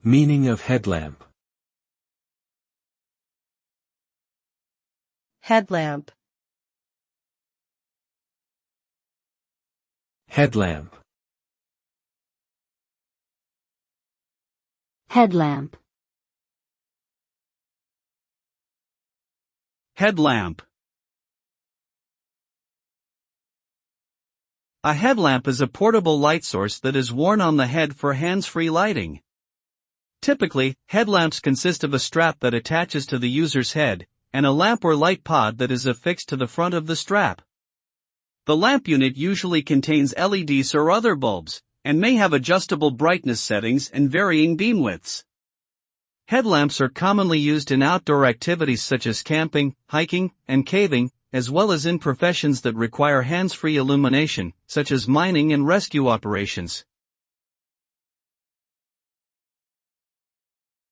Meaning of headlamp. Headlamp. Headlamp. Headlamp. Headlamp. A headlamp is a portable light source that is worn on the head for hands-free lighting. Typically, headlamps consist of a strap that attaches to the user's head, and a lamp or light pod that is affixed to the front of the strap. The lamp unit usually contains LEDs or other bulbs, and may have adjustable brightness settings and varying beam widths. Headlamps are commonly used in outdoor activities such as camping, hiking, and caving, as well as in professions that require hands-free illumination, such as mining and rescue operations.